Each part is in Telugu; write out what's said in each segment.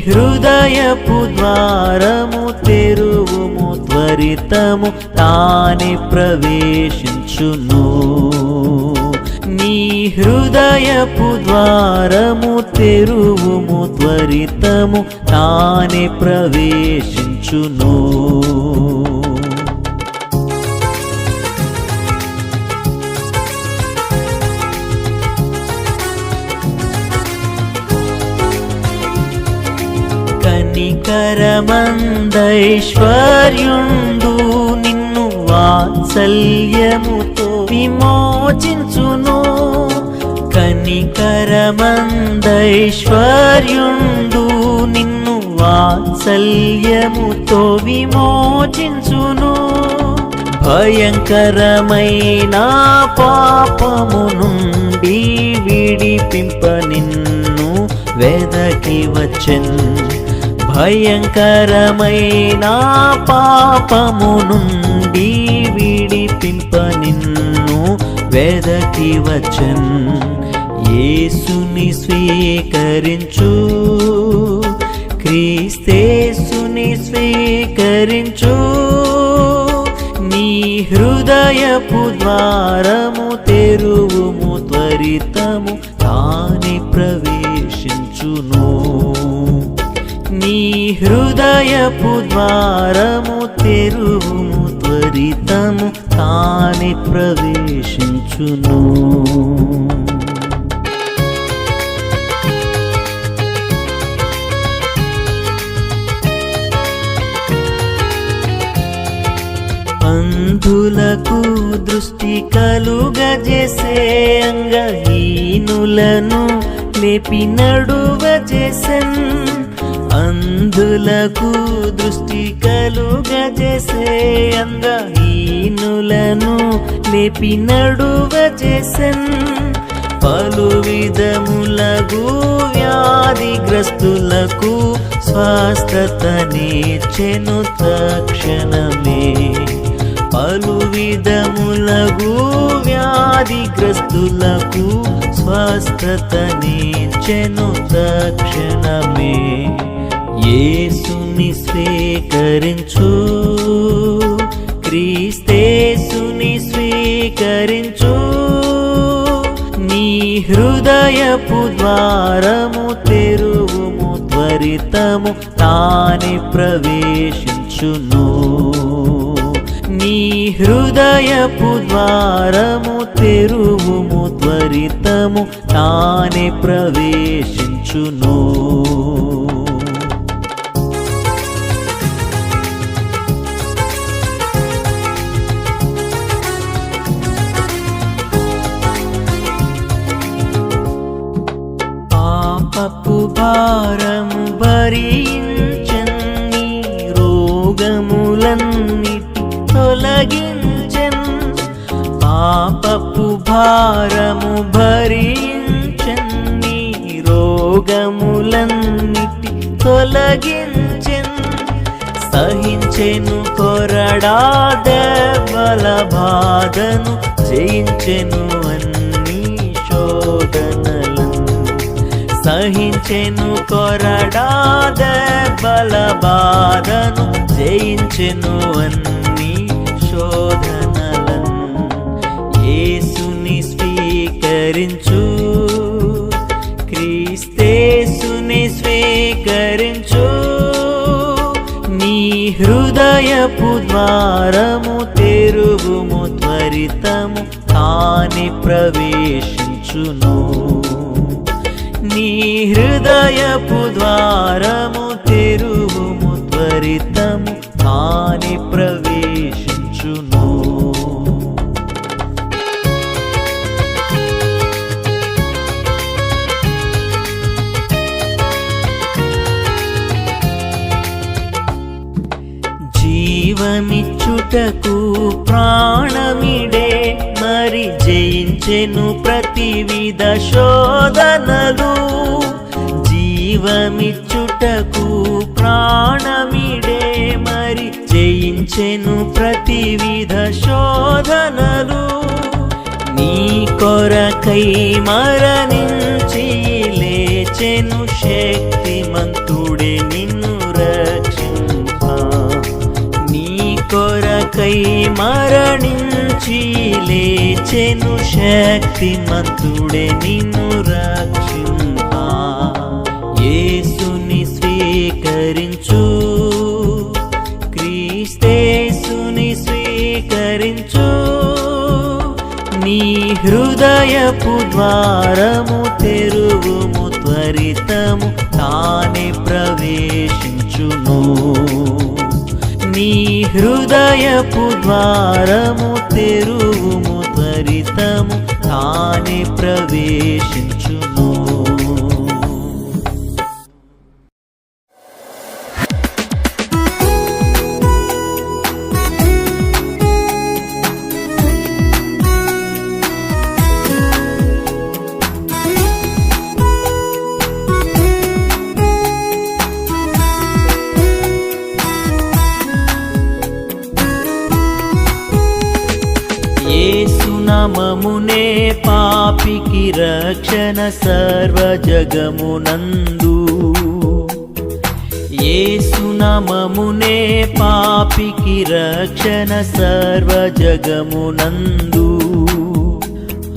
హృదయపు ద్వారము తెరువుము, త్వరితము తానే ప్రవేశించును. నీ హృదయపు ద్వారము తెరువుము, త్వరితము తానే ప్రవేశించును. కనికరమందైశ్వర్యుండు నిన్ను వాత్సల్యముతో విమోచించును. కనికరమందైశ్వర్యుండు నిన్ను వాత్సల్యముతో విమోచించును. భయంకరమైన పాపము నుండి విడిపింప నిన్ను వెదకి వచ్చెన్. భయంకరమైన పాపము నుండి విడిపింప నిన్ను వెదకి వచ్చెన్. యేసుని స్వీకరించు, క్రీస్తేసుని స్వీకరించు. నీ హృదయపు ద్వారము తెరువుము, త్వరితము తానే ప్రవేశించును. నీ హృదయపు ద్వారము తెరువుము, త్వరితము తానే ప్రవేశించును. అంధులకు దృష్టి కలుగజేసే, అంగహీనులను లేపి నడువజేసెన్. అంధులకు దృష్టి కలుగజేసే, అంగహీనులను లేపి నడువజేసెన్. పలు విధములగు వ్యాధిగ్రస్తులకు స్వస్థతనిచ్చెను తక్షణమే. పలు విధములగు వ్యాధిగ్రస్తులకు స్వస్థతనిచ్చెను తక్షణమే. యేసుని స్వీకరించు, క్రీస్తేసుని స్వీకరించు. నీ హృదయపు ద్వారము తెరువుము, త్వరితము తానే ప్రవేశించును. నీ హృదయపు ద్వారము తెరువుము, త్వరితము తానే ప్రవేశించును. పాపపు భారము భరించెన్, నీ రోగములన్నిటి తొలగించెన్. పాపపు భారము భరించెన్, నీ రోగములన్నిటి తొలగించెన్. సహించెను కొరడా దెబ్బల బాధను, జయించెను అన్ని శోధనలను. సహించెను కొరడా దెబ్బల బాధను, జయించెను అన్ని శోధనలను. యేసుని స్వీకరించు, క్రీస్తేసుని స్వీకరించు. నీ హృదయపు ద్వారము తెరువుము, త్వరితము తానే ప్రవేశించును. నీ హృదయపు ద్వారము తెరువుము, త్వరితము తానే ప్రవేశించును. జీవమిచ్చుటకు ప్రాణమిడే, మరి జయించెను ప్రతివిధ శోధనలు. జీవమిచ్చుటకు ప్రాణమిడే, మరి జయించెను ప్రతివిధ శోధనలు. నీ కొరకై మరణించి లేచెను శక్తిమంతుడే కొరకై మరణించి లేచెను శక్తిమంతుడే నిన్ను రక్షింపా. యేసుని స్వీకరించు, క్రీస్తేసుని స్వీకరించు. నీ హృదయపు ద్వారము తెరువుము, త్వరితము తానే ప్రవేశించును. నీ హృదయపు ద్వారము తెరువుము, త్వరితము తానే ప్రవేశించును. యేసునామమునే పాపికి రక్షణ సర్వజగమునందు. యేసునామమునే పాపికి రక్షణ సర్వజగమునందు.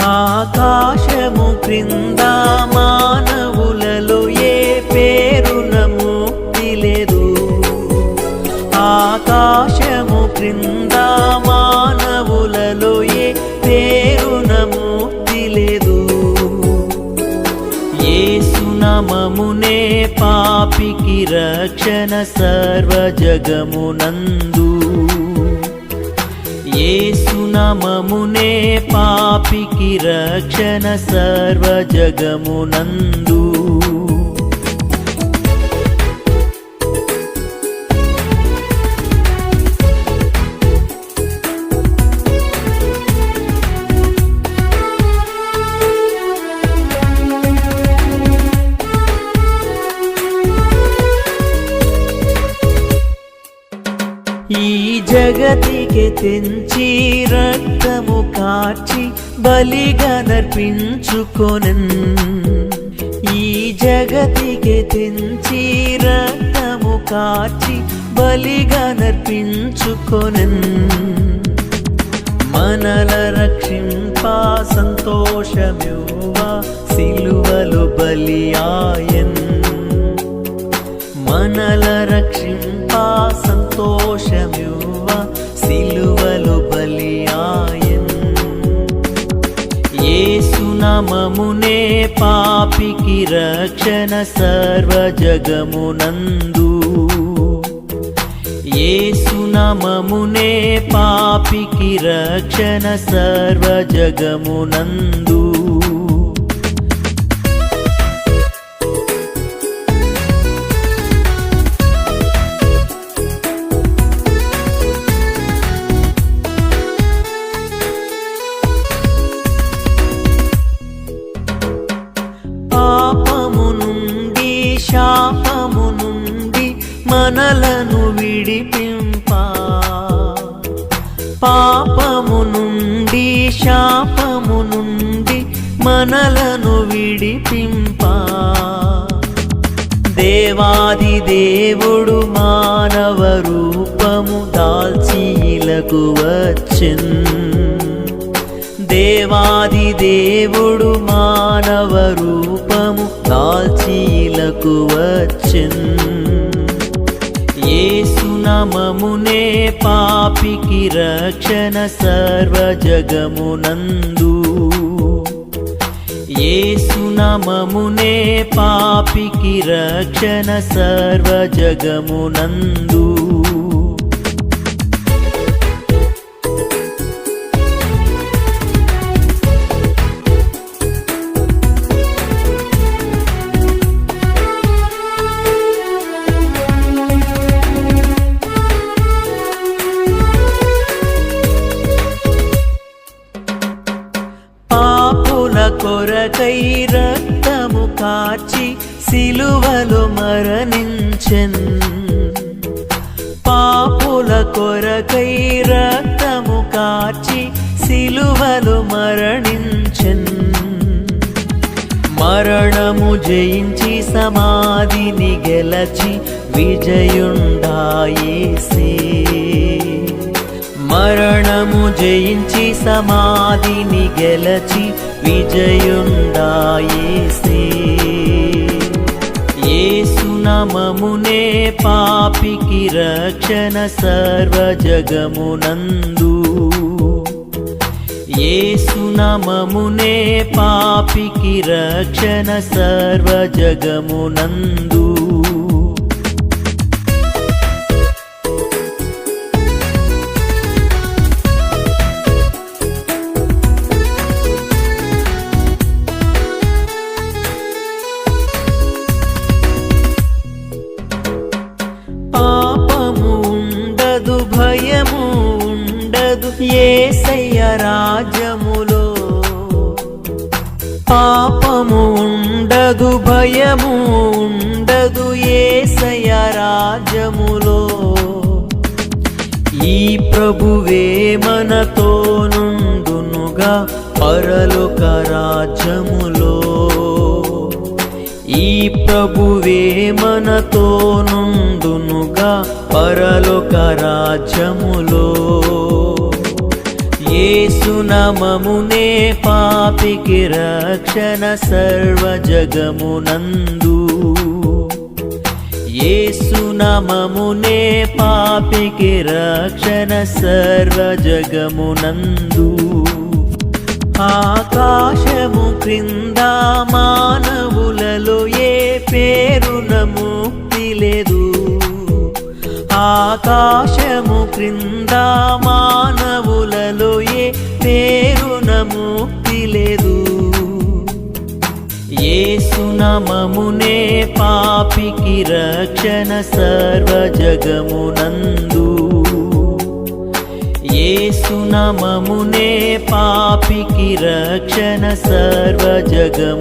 ఆకాశము క్రింద మానవులలో ఏ పేరున ముక్తి లేదు. ఆకాశము క్రింద మానవులలో ఏ పేరున ముక్తి లేదు. యేసునామమునే పాపికి రక్షణ సర్వజగమునందు. యేసునామమునే పాపికి రక్షణ సర్వజగమునందు. ఈ జగతికి తెంచి రక్తము కార్చి బలిగా నర్పించుకొనెన్. ఈ జగతికి తెంచి రక్తము కార్చి బలిగా నర్పించుకొనెన్. మనల రక్షింప సంతోషమివ్వ సిలువలు బలియాయన్. మనల రక్షింప సంతోషమివ్వ సిలువలు బలియాయన్. యేసునామమునే పాపికి రక్షణ సర్వజగమునందు. యేసునామమునే పాపికి రక్షణ సర్వజగమునందు. శాపము నుండి మనలను విడిపింప. పాపము నుండి శాపము నుండి మనలను విడిపింప. దేవాది దేవుడు మానవ రూపము దాల్చి ఇలకు వచ్చెన్. దేవాది దేవుడు మానవ రూపము దాల్చి ఇలకు వచ్చెన్. యేసునామమునే పాపికి రక్షణ సర్వజగమునందు. యేసునామమునే పాపికి రక్షణ సర్వజగమునందు. కొరకై రక్తము కార్చి సిలువలో మరణించెన్. పాపుల కొరకై రక్తము కార్చి సిలువలో మరణించెన్. మరణము జయించి సమాధిని గెలచి విజయుండాయేసే. మరణము జయించి సమాధిని గెలచి విజయుండాయేసే. యేసు నామమునే పాపికి రక్షణ సర్వజగమునందు. యేసు నామమునే పాపికి రక్షణ సర్వజగమునందు. పాపము ఉండదు, భయము ఉండదు యేసయ్య రాజ్యములో. పాపము ఉండదు, భయము ఉండదు యేసయ్య రాజ్యములో. ఈ ప్రభువే మనతో నుండునుగా పరలోక రాజ్యములో. ఈ ప్రభువే మనతో నుండునుగా పరలోక రాజ్యములో. యేసు నామమునే పాపికి రక్షణ సర్వజగమునందు. యేసు నామమునే పాపికి రక్షణ సర్వజగమునందు. ఆకాశము క్రింద మానవులలో ఏ పేరున ముక్తి లేదు. ఆకాశము క్రింద మానవులలో ఏ పేరున ముక్తి లేదు. యేసు నామమునే పాపికి రక్షణ సర్వజగమునందు. యేసు నామమునే పాపికి రక్షణ సర్వజగమునందు.